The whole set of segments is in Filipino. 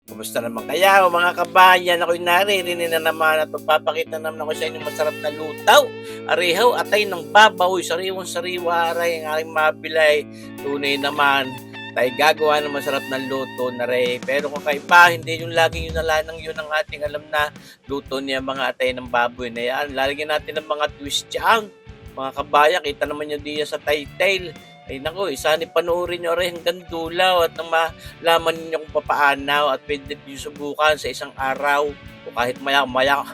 Kumusta naman kayo mga kabayan? Ako'y naririnig na naman at magpapakita naman ako sa inyo masarap na lutaw. Arihaw, atay ng babaw, sariwang-sariwa, aray, ang aking mabilay. Tunay naman, tayo gagawa ng masarap na luto na rin. Pero kung kaiba, hindi yung laging yun nalanang yun ang ating alam na luto niya mga atay ng baboy na yan. Lalagyan natin ng mga twist dyan. Mga kabayan, kita naman nyo diya sa title. Ay nako, sana panoorin nyo rin hanggang dulaw at nang malaman ninyo kung papaanaw at pwede nyo subukan sa isang araw o kahit maya-maya.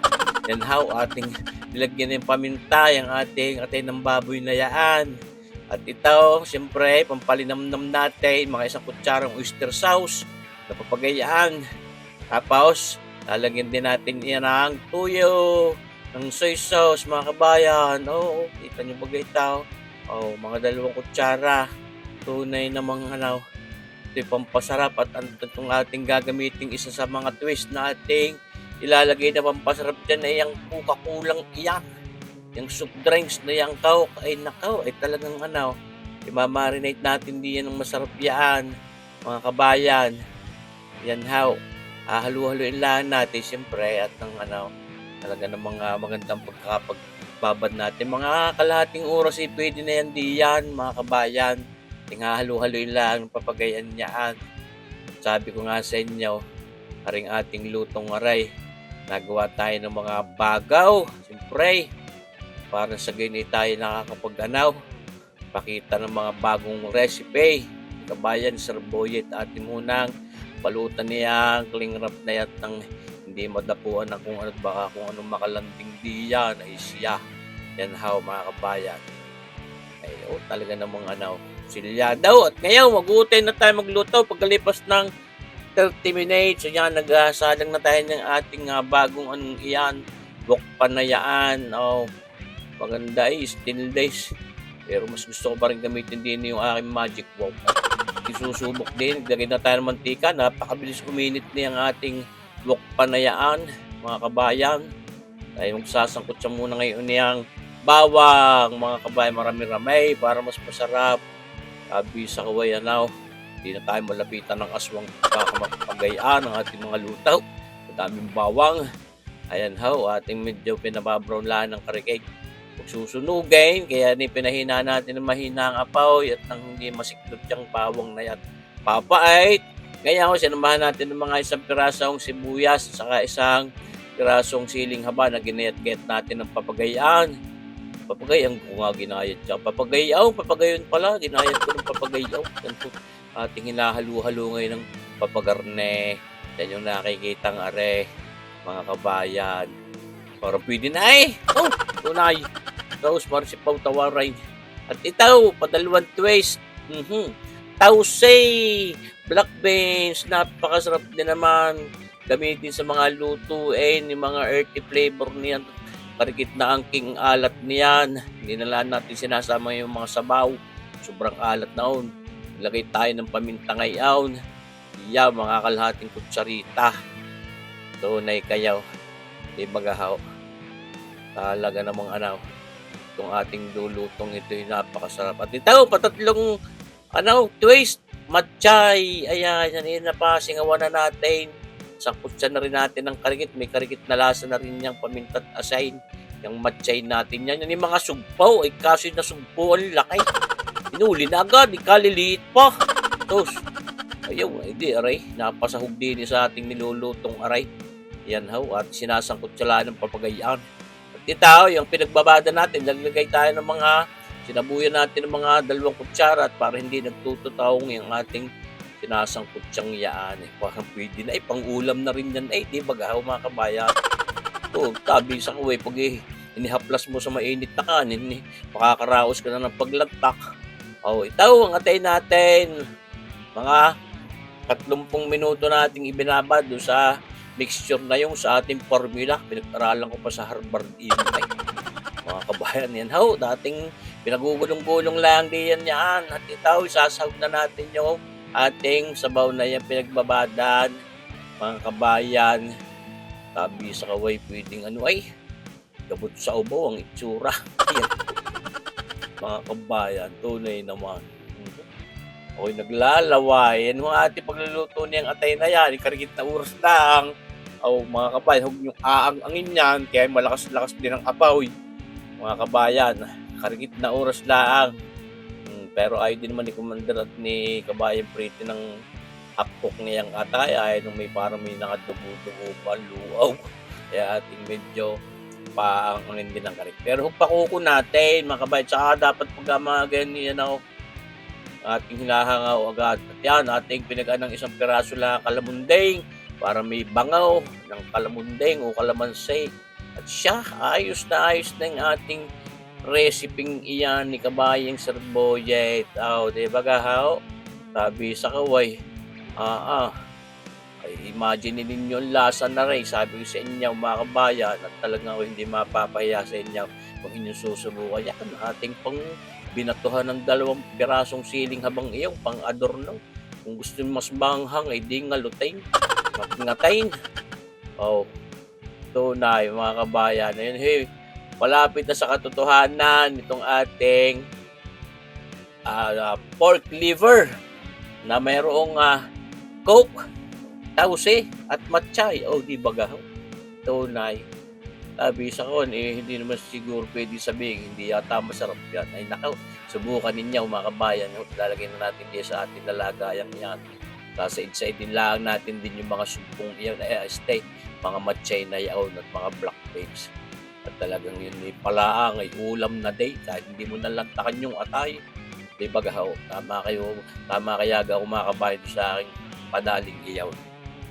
Yan how ating nilagyan ng paminta yung ating atay ng baboy na yaan. At ito, siyempre, pampalinamnam natin mga isang kutsarang oyster sauce na papagayaan. Tapos, lalagyan din natin yan ng tuyo, ng soy sauce, mga kabayan. Oo, kita nyo ba ito? Oh, mga 2 kutsara. Tunay namang ito'y pampasarap at itong ating gagamitin isa sa mga twist na ating ilalagay na pampasarap dyan ay yung Coca-Colang iyan. Yung soup drinks na yung Coke ay nakaw ay talagang imamarinate natin diyan ng masarap yan mga kabayan. Yan how. Halu-haluin lang natin siyempre at ng talaga ng mga magandang babad natin. Mga kalahating oras ay pwede na yan diyan, mga kabayan. Halu-haluin lang, papagayan niyaan. Sabi ko nga sa inyo, aring ating lutong aray. Nagawa tayo ng mga bagaw, siyempre. Para sa ganyan tayo nakakapag-anaw. Pakita ng mga bagong recipe. Kabayan, sarboyet, ating munang balutan niyang klingrap na yan ng hindi madapuan na kung ano baka kung anong makalanding diyan ay siya. Yan how mga kabayan. Ay talaga namang silya daw. At ngayon mag-uutay na tayo magluto pagkalipas ng 30 minutes. Yan nagsalang na tayo ng ating bagong iyan. Buwak panayaan. Maganda stainless. Pero mas gusto ko pa rin gamitin din yung aking magic wok. Isusubok din. Lagay na tayo ng mantika. Napakabilis kuminit na yung ating buwak panayaan, mga kabayan. Tayo magsasangkot siya muna ngayon niyang bawang, mga kabayan, marami-ramay para mas masarap. Sabi sa kaway hindi na tayo malapitan ng aswang baka mapagayaan ang ating mga lutaw. Madaming bawang. Ayan ating medyo pinababrown lang ng karikay. Susunugin, kaya pinahina natin ng mahina ang apoy at nang hindi masiklot yung bawang na yan. Papait. Ngayon, sinamahan natin ng mga 1 pirasong sibuyas at saka 1 pirasong siling haba na ginayat-gayat natin ng papagayaan. Papagayan ko nga ginayat siya. Papagayon pala. Ginayat ko ng papagayaw. Ganito ating hinahalu-halu ngayon ng papagarne. Yan yung nakikitang are, mga kabayan. Para pwede na tunay. Tapos marsipaw tawaray. At ito, padalawang twist. Tausay, black beans, napakasarap din naman gamitin sa mga lutuin, yung mga earthy flavor niyan, karikit na ang king alat niyan. Hindi na lang natin sinasama yung mga sabaw, sobrang alat na on. Ilagay tayo ng paminta ngayon, mga kalahating kutsarita. Tunay kayaw, di magahaw. Talaga namang itong ating lulutong ito ay napakasarap. At ito, patatlong twist, matchay. Ayan, yan na pa, singawan na natin. Sangkot siya na rin natin ng karikit. May karikit na lasa na rin niyang pamintat asayin. Yung matchay natin yan. Yan yung mga sugpaw. Ay kasi na sugpaw, ang laki. Inuli na agad, ikaliliit pa. Tapos, ayaw, hindi aray. Napasahog din sa ating nilulutong aray. Yan at sinasangkot siya lang ng papagayaan. At ito, yung pinagbabada natin, naglagay tayo ng mga sinabuyan natin ng mga 2 kutsara at para hindi nagtututawang yung ating sinasangkot siyang yaan. Parang pwede na pang-ulam na rin yan. Di ba mga kabayan? Tabi sa kaway, pag inihaplas mo sa mainit na kanin, makakaraos ka na ng paglantak. Ito ang atay natin. Mga 30 minuto nating ibinabad doon sa mixture na yung sa ating formula. Pinag-aralan ko pa sa Harvard University. Mga kabayan yan dating pinagugulong-gulong lang diyan yan. At ito, isasahog na natin yung ating sabaw na yan pinagbabadan. Mga kabayan, tabi sa kaway pwedeng gabot sa ubaw ang itsura. Mga kabayan, tunay naman. Ako'y naglalaway. Yan ho ate pagluluto niyang atay na yan, ikarigit na oras lang. Mga kabayan, huwag niyong aang-angin yan, kaya malakas-lakas din ang apoy. Mga kabayan, karigit na oras lang. Pero ayaw din naman ni Commander at ni Kabayan Pretty ng hapok niyang atay. Ayaw nung may parang may nakadugo-dugo pa, luaw. Kaya ating medyo paangangin din ang karik. Pero pakuko natin, mga kabayan, tsaka dapat pagka mga ganyan ako, ating hinahangaw agad. At yan, ating pinagaan ng isang piraso lang kalamundeng para may bangaw ng kalamundeng o kalamansi. At siya, ayos na yung ating resiping iyan ni Kabayang Sir Boyet. Di ba gahaw? Sabi sa kaway, ay imagine ninyo ang lasa na rin. Sabi ko sa inyo, mga kabayan, at talagang ako hindi mapapahiya sa inyo kung inyong susubukan. Yan, ating pang binatuhan ng 2 pirasong siling habang iyong pang-adorno. Kung gusto mas banghang, ay di ngalutain, ngatain. Tunay, mga kabayan. Ayun, hey, malapit na sa katotohanan itong ating pork liver na mayroong coke, tausi at matchay. Di ba gaho? Tunay. Sabi sa kon, hindi naman siguro pwede sabihin, hindi yata masarap yan. Ay nakaw, subukan ninyo mga kabayan. Lalagay na natin din sa ating lalagayang yan. Kasaid-said din lang natin din yung mga sumpong iyan na steak, mga matchay na yaon at mga black beans. At talagang yun ay palaang, ay ulam na day, kahit hindi mo nalantakan yung atay. Di ba gaho? Tama kaya ako mga kabayan sa aking padaling iyaw.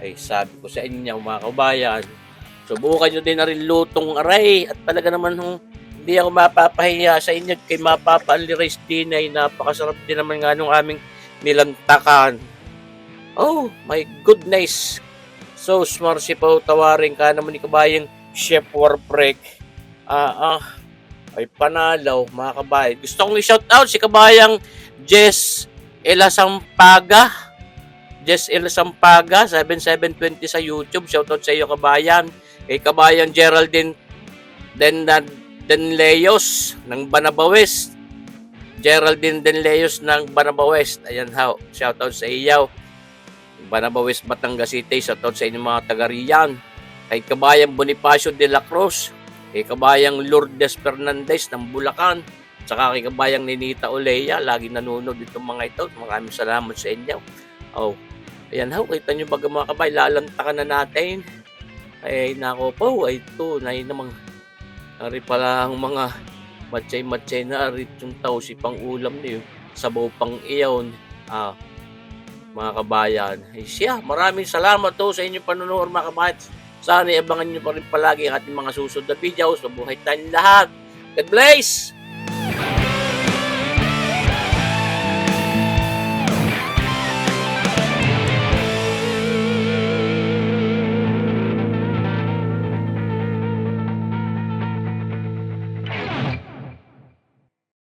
Ay sabi ko sa inyo mga kabayan, subukan nyo din na rin lutong aray. At talaga naman hindi ako mapapahiya sa inyo kay mapapaaliris din ay napakasarap din naman nga nung aming nilantakan. Oh my goodness. So smart si po tawarin ka naman ni Kabayang Chef Warbrek. Ay panalaw mga kabayan. Gusto kong i-shout out si Kabayang Jess Elasampaga. Jess Elasampaga 7720 sa YouTube. Shout out sa iyo kabayan. Kay Kabayang Geraldine Denleos ng Banaba West. Geraldine Denleos ng Banaba West. Ayan ho. Shout out sa iyo. Banaba West, Batangas City. Shout out sa inyong mga taga-riyan. Kay Kabayang Bonifacio de la Cruz. Kay Kabayang Lourdes Fernandez ng Bulacan. Tsaka kay Kabayang Ninita Oleya. Lagi nanonood itong mga ito. Maraming salamat sa inyo. Ayan ho. Kita nyo baga mga kabay. Lalantakan na natin. Ay nako po. Ay tunay namang. Ari pala ang mga matchay-matchay na arit yung tausi pang ulam niyo. Sabaw pang iyaw. Mga kabayan. Ay siya, maraming salamat sa inyong panonood mga kabayan. Sana abangan nyo pa rin palagi ang ating mga susunod na videos. Mabuhay tayong lahat. God bless!